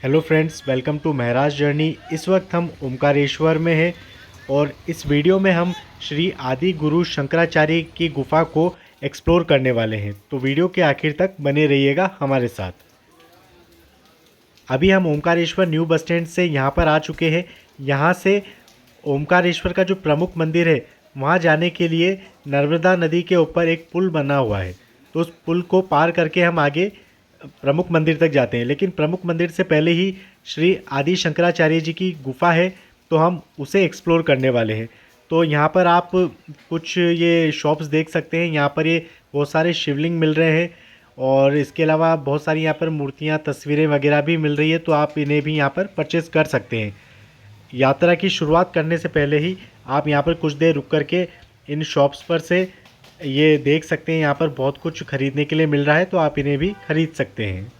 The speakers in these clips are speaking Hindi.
Hello friends, welcome to Maharaj journey. इस वक्त हम ओमकारेश्वर में हैं और इस वीडियो में हम श्री आदि गुरु शंकराचार्य की गुफा को एक्सप्लोर करने वाले हैं। तो वीडियो के आखिर तक बने रहिएगा हमारे साथ। अभी हम ओमकारेश्वर न्यू बस स्टैंड से यहाँ पर आ चुके हैं। यहाँ से ओमकारेश्वर का जो प्रमुख मंदिर है वहाँ जाने के लिए नर्मदा नदी के ऊपर एक पुल बना हुआ है। तो उस पुल को पार करके हम आगे प्रमुख मंदिर तक जाते हैं। लेकिन प्रमुख मंदिर से पहले ही श्री आदि शंकराचार्य जी की गुफा है, तो हम उसे एक्सप्लोर करने वाले हैं। तो यहाँ पर आप कुछ ये शॉप्स देख सकते हैं। यहाँ पर ये बहुत सारे शिवलिंग मिल रहे हैं और इसके अलावा बहुत सारी यहाँ पर मूर्तियाँ, तस्वीरें वगैरह भी मिल रही है, तो आप इन्हें भी यहाँ पर परचेज़ कर सकते हैं। यात्रा की शुरुआत करने से पहले ही आप यहाँ पर कुछ देर रुक करके इन शॉप्स पर से ये देख सकते हैं। यहाँ पर बहुत कुछ खरीदने के लिए मिल रहा है, तो आप इन्हें भी खरीद सकते हैं।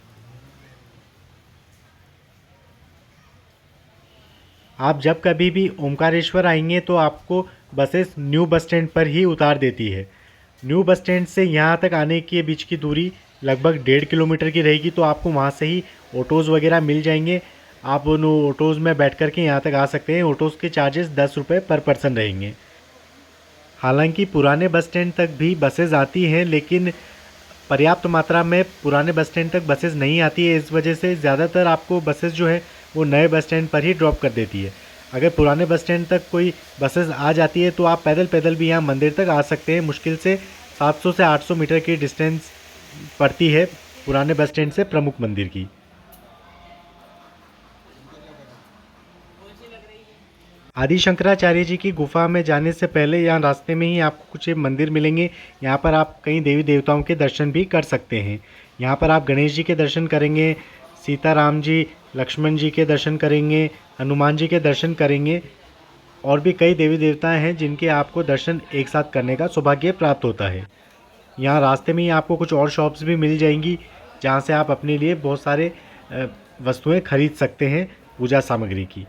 आप जब कभी भी ओमकारेश्वर आएंगे तो आपको बसेस न्यू बस स्टैंड पर ही उतार देती है। न्यू बस स्टैंड से यहाँ तक आने के बीच की दूरी लगभग 1.5 किलोमीटर की रहेगी, तो आपको वहाँ से ही ऑटोज़ वगैरह मिल जाएंगे। आप उन ऑटोज़ में बैठ कर के यहाँ तक आ सकते हैं। ऑटोज़ के चार्जेस 10 रुपये पर पर्सन रहेंगे। हालांकि पुराने बस स्टैंड तक भी बसेज़ आती हैं, लेकिन पर्याप्त मात्रा में पुराने बस स्टैंड तक बसेज़ नहीं आती है। इस वजह से ज़्यादातर आपको बसेज़ जो है वो नए बस स्टैंड पर ही ड्रॉप कर देती है। अगर पुराने बस स्टैंड तक कोई बसेज़ आ जाती है तो आप पैदल पैदल भी यहाँ मंदिर तक आ सकते हैं। मुश्किल से 700 से 800 मीटर की डिस्टेंस पड़ती है पुराने बस स्टैंड से प्रमुख मंदिर की। आदि शंकराचार्य जी की गुफा में जाने से पहले यहाँ रास्ते में ही आपको कुछ मंदिर मिलेंगे। यहाँ पर आप कई देवी देवताओं के दर्शन भी कर सकते हैं। यहाँ पर आप गणेश जी के दर्शन करेंगे, सीताराम जी, लक्ष्मण जी के दर्शन करेंगे, हनुमान जी के दर्शन करेंगे और भी कई देवी देवता हैं जिनके आपको दर्शन एक साथ करने का सौभाग्य प्राप्त होता है। यहाँ रास्ते में ही आपको कुछ और शॉप्स भी मिल जाएंगी जहाँ से आप अपने लिए बहुत सारे वस्तुएं खरीद सकते हैं पूजा सामग्री की।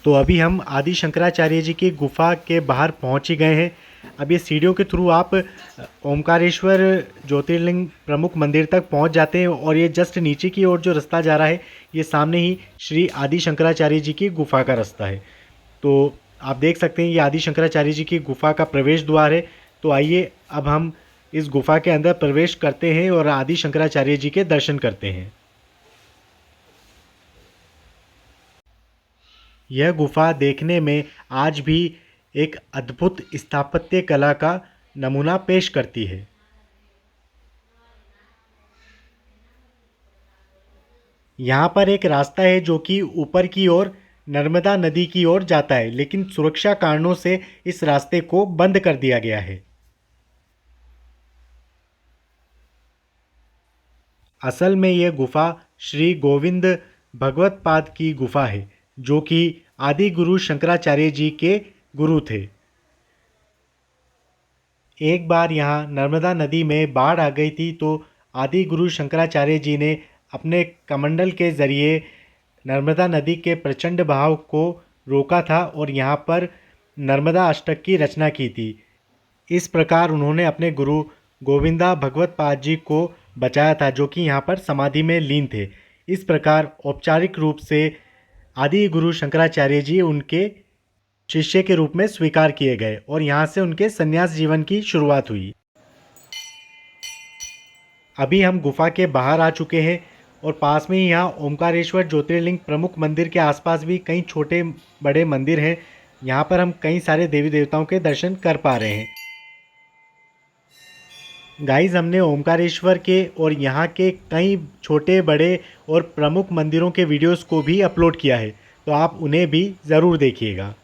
तो अभी हम आदि शंकराचार्य जी की गुफा के बाहर पहुंच ही गए हैं। अब ये सीढ़ियों के थ्रू आप ओमकारेश्वर ज्योतिर्लिंग प्रमुख मंदिर तक पहुंच जाते हैं और ये जस्ट नीचे की ओर जो रास्ता जा रहा है ये सामने ही श्री आदि शंकराचार्य जी की गुफा का रास्ता है। तो आप देख सकते हैं ये आदि शंकराचार्य जी की गुफा का प्रवेश द्वार है। तो आइए अब हम इस गुफा के अंदर प्रवेश करते हैं और आदि शंकराचार्य जी के दर्शन करते हैं। यह गुफा देखने में आज भी एक अद्भुत स्थापत्य कला का नमूना पेश करती है। यहाँ पर एक रास्ता है जो कि ऊपर की ओर नर्मदा नदी की ओर जाता है, लेकिन सुरक्षा कारणों से इस रास्ते को बंद कर दिया गया है। असल में यह गुफा श्री गोविंद भगवत पाद की गुफा है, जो कि आदि गुरु शंकराचार्य जी के गुरु थे। एक बार यहाँ नर्मदा नदी में बाढ़ आ गई थी, तो आदि गुरु शंकराचार्य जी ने अपने कमंडल के ज़रिए नर्मदा नदी के प्रचंड बहाव को रोका था और यहाँ पर नर्मदा अष्टक की रचना की थी। इस प्रकार उन्होंने अपने गुरु गोविंदा भगवत पाद जी को बचाया था, जो कि यहाँ पर समाधि में लीन थे। इस प्रकार औपचारिक रूप से आदि गुरु शंकराचार्य जी उनके शिष्य के रूप में स्वीकार किए गए और यहाँ से उनके संन्यास जीवन की शुरुआत हुई। अभी हम गुफा के बाहर आ चुके हैं और पास में ही यहाँ ओमकारेश्वर ज्योतिर्लिंग प्रमुख मंदिर के आसपास भी कई छोटे बड़े मंदिर हैं। यहाँ पर हम कई सारे देवी देवताओं के दर्शन कर पा रहे हैं। गाइस, हमने ओमकारेश्वर के और यहाँ के कई छोटे बड़े और प्रमुख मंदिरों के वीडियोस को भी अपलोड किया है, तो आप उन्हें भी ज़रूर देखिएगा।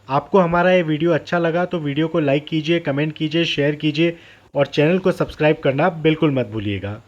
आपको हमारा ये वीडियो अच्छा लगा तो वीडियो को लाइक कीजिए, कमेंट कीजिए, शेयर कीजिए और चैनल को सब्सक्राइब करना बिल्कुल मत भूलिएगा।